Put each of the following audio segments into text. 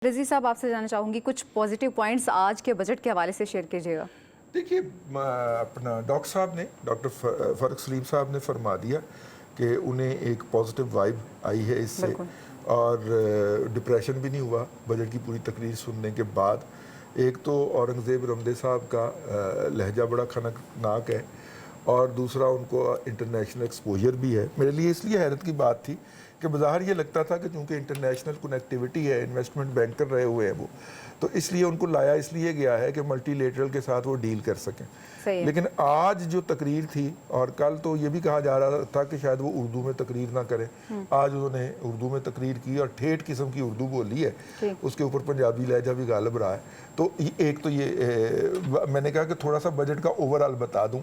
रज़ी साहब, आपसे जानना चाहूँगी कुछ पॉजिटिव पॉइंट्स आज के बजट के हवाले से शेयर कीजिएगा। देखिए, अपना डॉक्टर साहब ने, डॉक्टर फ़ारूक सलीम साहब ने फरमा दिया कि उन्हें एक पॉजिटिव वाइब आई है इससे, और डिप्रेशन भी नहीं हुआ बजट की पूरी तकरीर सुनने के बाद। एक तो औरंगज़ेब रमदे साहब का लहजा बड़ा खनकनाक है, और दूसरा उनको इंटरनेशनल एक्सपोजर भी है। मेरे लिए इसलिए हैरत की बात थी कि बाहर ये लगता था कि चूँकि इंटरनेशनल कनेक्टिविटी है, इन्वेस्टमेंट बैंकर रहे हुए हैं वो, तो इसलिए उनको लाया इसलिए गया है कि मल्टीलेटरल के साथ वो डील कर सकें। लेकिन आज जो तकरीर थी, और कल तो ये भी कहा जा रहा था कि शायद वो उर्दू में तकरीर ना करें, आज उन्होंने उर्दू में तकरीर की और ठेठ किस्म की उर्दू बोली है, उसके ऊपर पंजाबी लहजा भी गालिब रहा है। तो एक तो ये मैंने कहा कि थोड़ा सा बजट का ओवरऑल बता दूँ।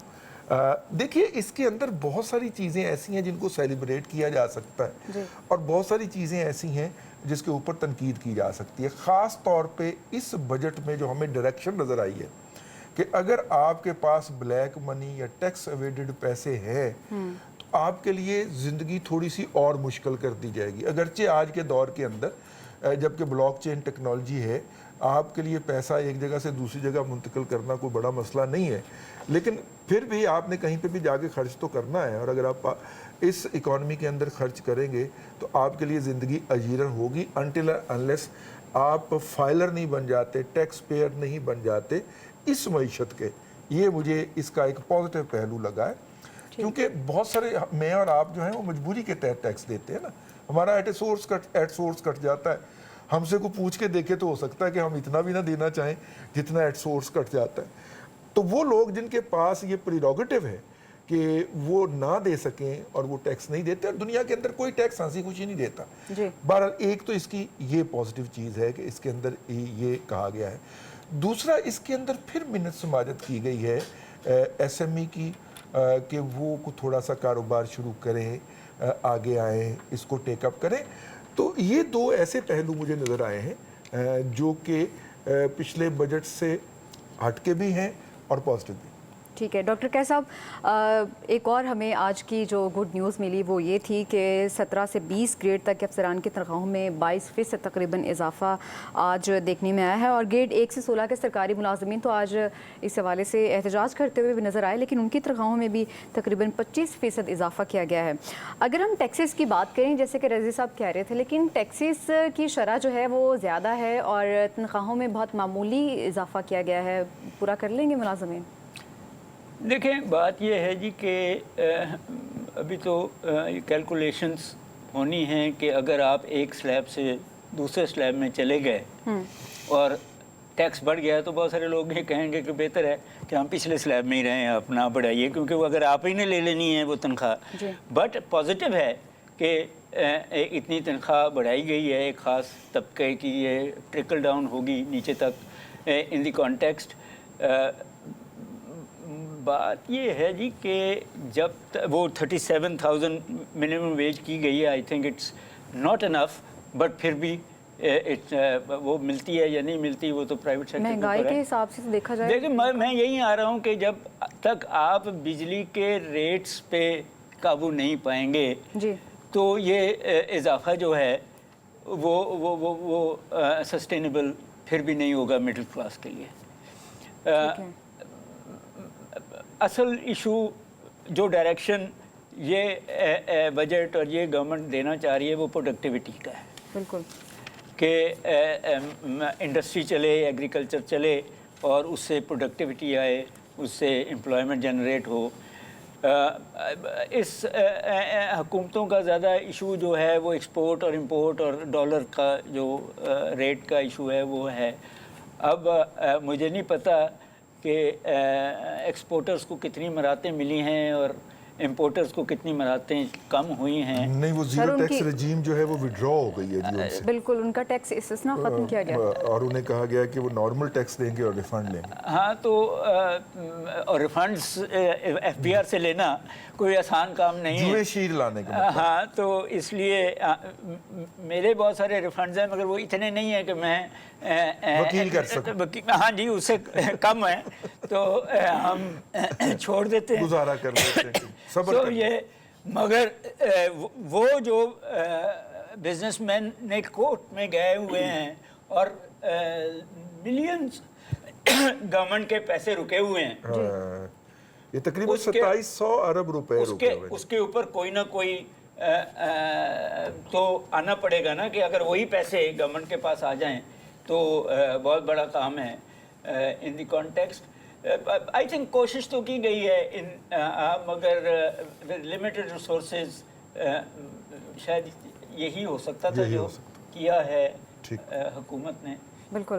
देखिए, इसके अंदर बहुत सारी चीज़ें ऐसी हैं जिनको सेलिब्रेट किया जा सकता है, और बहुत सारी चीज़ें ऐसी हैं जिसके ऊपर तनकीद की जा सकती है। ख़ास तौर पे इस बजट में जो हमें डायरेक्शन नज़र आई है कि अगर आपके पास ब्लैक मनी या टैक्स एवेडेड पैसे हैं तो आपके लिए ज़िंदगी थोड़ी सी और मुश्किल कर दी जाएगी। अगरचे आज के दौर के अंदर जबकि ब्लॉकचेन टेक्नोलॉजी है, आपके लिए पैसा एक जगह से दूसरी जगह मुंतकिल करना कोई बड़ा मसला नहीं है, लेकिन फिर भी आपने कहीं पे भी जाके खर्च तो करना है, और अगर आप इस इकॉनमी के अंदर खर्च करेंगे तो आपके लिए ज़िंदगी अजीरन होगी अनटिल अनलेस आप फाइलर नहीं बन जाते, टैक्स पेयर नहीं बन जाते इस मईशत के। ये मुझे इसका एक पॉजिटिव पहलू लगा है, क्योंकि बहुत सारे मैं और आप जो हैं वो मजबूरी के तहत टैक्स देते हैं ना। हमारा एट सोर्स कट जाता है। हमसे को पूछ के देखे तो हो सकता है कि हम इतना भी ना देना चाहें जितना एट सोर्स कट जाता है। तो वो लोग जिनके पास ये प्रीरोगेटिव है कि वो ना दे सकें और वो टैक्स नहीं देते, और दुनिया के अंदर कोई टैक्स हंसी खुशी नहीं देता। बहरहाल एक तो इसकी ये पॉजिटिव चीज़ है कि इसके अंदर ये कहा गया है। दूसरा, इसके अंदर फिर मिन्नत समाजत की गई है SME की, कि वो थोड़ा सा कारोबार शुरू करें, आगे आएँ, इसको टेकअप करें। तो ये दो ऐसे पहलू मुझे नज़र आए हैं जो कि पिछले बजट से हटके भी हैं और पॉजिटिव भी। ठीक है डॉक्टर कैस साहब, एक और हमें आज की जो गुड न्यूज़ मिली वो ये थी कि 17 से 20 ग्रेड तक के अफसरान की तनख्वाहों में 22% तकरीबन इजाफा आज देखने में आया है, और ग्रेड 1 से 16 के सरकारी मुलाजमीन तो आज इस हवाले से एहतजाज करते हुए भी नज़र आए, लेकिन उनकी तनख्वाहों में भी तकरीबन 25% इजाफा किया गया है। अगर हम टैक्सेस की बात करें, जैसे कि रज़ी साहब कह रहे थे, लेकिन टैक्सेस की शरह जो है वो ज़्यादा है और तनख्वाहों में बहुत मामूली इजाफा किया गया है, पूरा कर लेंगे मुलाजमीन? देखें, बात यह है जी कि अभी तो कैलकुलेशंस होनी हैं कि अगर आप एक स्लैब से दूसरे स्लैब में चले गए और टैक्स बढ़ गया तो बहुत सारे लोग ये कहेंगे कि बेहतर है कि हम पिछले स्लैब में ही रहें, आप ना बढ़ाइए, क्योंकि वो अगर आप ही ने ले लेनी है वो तनख्वाह। बट पॉजिटिव है कि इतनी तनख्वाह बढ़ाई गई है, एक ख़ास तबके की ये ट्रिकल डाउन होगी नीचे तक इन द कॉन्टेक्स्ट। बात ये है जी कि जब वो 37,000 मिनिमम वेज की गई है, I think it's not enough, but फिर भी वो मिलती है या नहीं मिलती वो तो प्राइवेट सेक्टर महंगाई के हिसाब से देखा जाए। देखिए, मैं यही आ रहा हूँ कि जब तक आप बिजली के रेट्स पे काबू नहीं पाएंगे जी, तो ये इजाफा जो है वो सस्टेनेबल फिर भी नहीं होगा मिडिल क्लास के लिए। असल इशू जो डायरेक्शन ये बजट और ये गवर्नमेंट देना चाह रही है वो प्रोडक्टिविटी का है। बिल्कुल, कि इंडस्ट्री चले, एग्रीकल्चर चले और उससे प्रोडक्टिविटी आए, उससे एम्प्लॉयमेंट जनरेट हो। इस हुकूमतों का ज़्यादा इशू जो है वो एक्सपोर्ट और इंपोर्ट और डॉलर का जो रेट का इशू है वो है। अब मुझे नहीं पता कि एक्सपोर्टर्स को कितनी मराहतें मिली हैं और इंपोर्टर्स को कितनी मराहतें कम हुई हैं। नहीं, वो जीरो टैक्स रजीम जो है वो विड्रॉ हो गई है जी उनसे। बिल्कुल, उनका टैक्स इस्तिस्ना खत्म किया गया और उन्हें कहा गया कि वो नॉर्मल टैक्स देंगे और रिफंड लेंगे। हाँ, तो और रिफंड्स FBR से लेना कोई आसान काम नहीं है, शीर लाने का मतलब। हाँ, तो इसलिए मेरे बहुत सारे रिफंड्स हैं, मगर वो इतने नहीं है कि मैं वकील कर सकूं। हाँ जी, उससे कम है तो हम छोड़ देते हैं, गुजारा कर लेते हैं। तो ये मगर वो जो बिजनेसमैन ने कोर्ट में गए हुए हैं और बिलियंस गवर्नमेंट के पैसे रुके हुए हैं। हाँ, ये तकरीबन उसके- 2700 अरब रुपए रुके उसके हुए हैं। उसके ऊपर कोई ना कोई तो आना पड़ेगा ना, कि अगर वही पैसे गवर्नमेंट के पास आ जाएं तो बहुत बड़ा काम है in the context. I think कोशिश तो की गई है इन मगर लिमिटेड रिसोर्सेज शायद यही हो सकता था यही जो हो सकता। किया है ठीक। हुकूमत ने। बिल्कुल।